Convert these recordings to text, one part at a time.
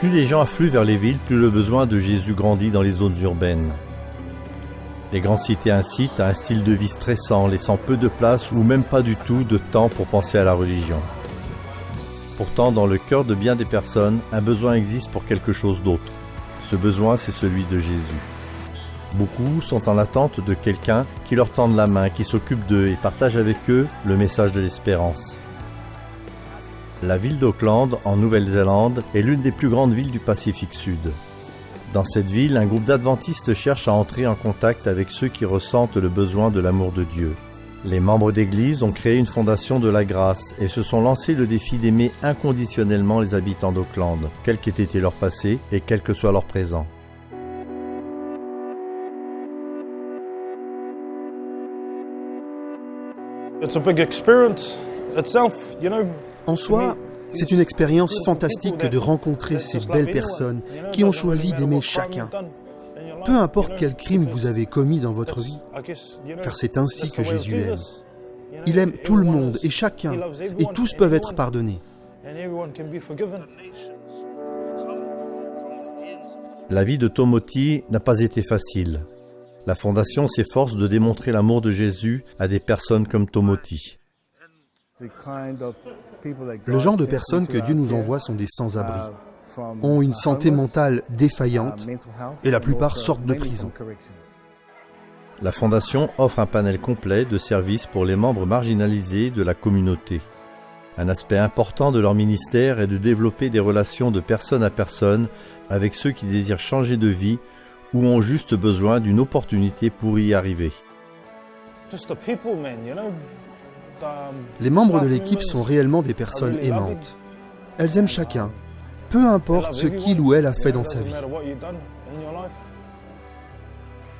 Plus les gens affluent vers les villes, plus le besoin de Jésus grandit dans les zones urbaines. Les grandes cités incitent à un style de vie stressant, laissant peu de place ou même pas du tout de temps pour penser à la religion. Pourtant, dans le cœur de bien des personnes, un besoin existe pour quelque chose d'autre. Ce besoin, c'est celui de Jésus. Beaucoup sont en attente de quelqu'un qui leur tende la main, qui s'occupe d'eux et partage avec eux le message de l'espérance. La ville d'Auckland, en Nouvelle-Zélande, est l'une des plus grandes villes du Pacifique Sud. Dans cette ville, un groupe d'adventistes cherche à entrer en contact avec ceux qui ressentent le besoin de l'amour de Dieu. Les membres d'église ont créé une fondation de la grâce et se sont lancés le défi d'aimer inconditionnellement les habitants d'Auckland, quel qu'ait été leur passé et quel que soit leur présent. En soi, c'est une expérience fantastique que de rencontrer ces belles personnes qui ont choisi d'aimer chacun. Peu importe quel crime vous avez commis dans votre vie, car c'est ainsi que Jésus aime. Il aime tout le monde et chacun, et tous peuvent être pardonnés. La vie de Tomoti n'a pas été facile. La Fondation s'efforce de démontrer l'amour de Jésus à des personnes comme Tomoti. Le genre de personnes que Dieu nous envoie sont des sans-abri, ont une santé mentale défaillante et la plupart sortent de prison. La Fondation offre un panel complet de services pour les membres marginalisés de la communauté. Un aspect important de leur ministère est de développer des relations de personne à personne avec ceux qui désirent changer de vie ou ont juste besoin d'une opportunité pour y arriver. Les membres de l'équipe sont réellement des personnes aimantes. Elles aiment chacun, peu importe ce qu'il ou elle a fait dans sa vie.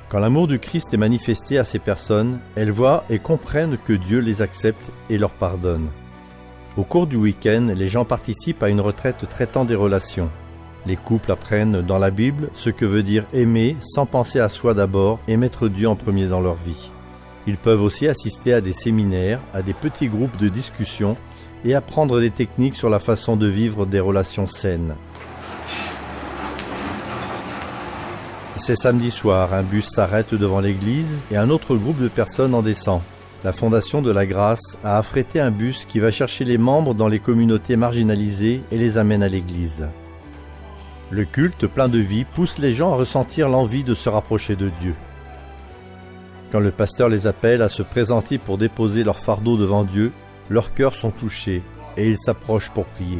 Quand l'amour du Christ est manifesté à ces personnes, elles voient et comprennent que Dieu les accepte et leur pardonne. Au cours du week-end, les gens participent à une retraite traitant des relations. Les couples apprennent dans la Bible ce que veut dire aimer sans penser à soi d'abord et mettre Dieu en premier dans leur vie. Ils peuvent aussi assister à des séminaires, à des petits groupes de discussion et apprendre des techniques sur la façon de vivre des relations saines. C'est samedi soir, un bus s'arrête devant l'église et un autre groupe de personnes en descend. La Fondation de la Grâce a affrété un bus qui va chercher les membres dans les communautés marginalisées et les amène à l'église. Le culte plein de vie pousse les gens à ressentir l'envie de se rapprocher de Dieu. Quand le pasteur les appelle à se présenter pour déposer leur fardeau devant Dieu, leurs cœurs sont touchés et ils s'approchent pour prier.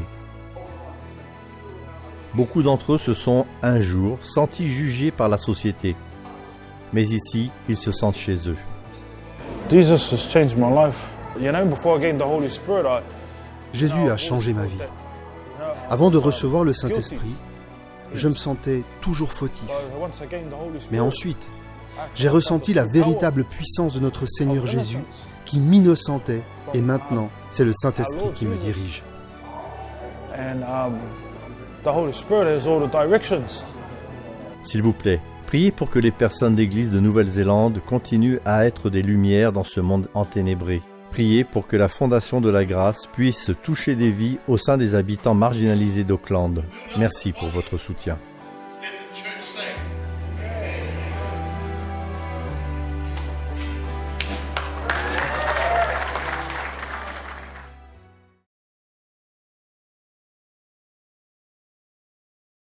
Beaucoup d'entre eux se sont, un jour, sentis jugés par la société. Mais ici, ils se sentent chez eux. Jésus a changé ma vie. Avant de recevoir le Saint-Esprit, je me sentais toujours fautif. Mais ensuite, j'ai ressenti la véritable puissance de notre Seigneur Jésus qui m'innocentait et maintenant, c'est le Saint-Esprit qui me dirige. S'il vous plaît, priez pour que les personnes d'église de Nouvelle-Zélande continuent à être des lumières dans ce monde enténébré. Priez pour que la Fondation de la Grâce puisse toucher des vies au sein des habitants marginalisés d'Auckland. Merci pour votre soutien.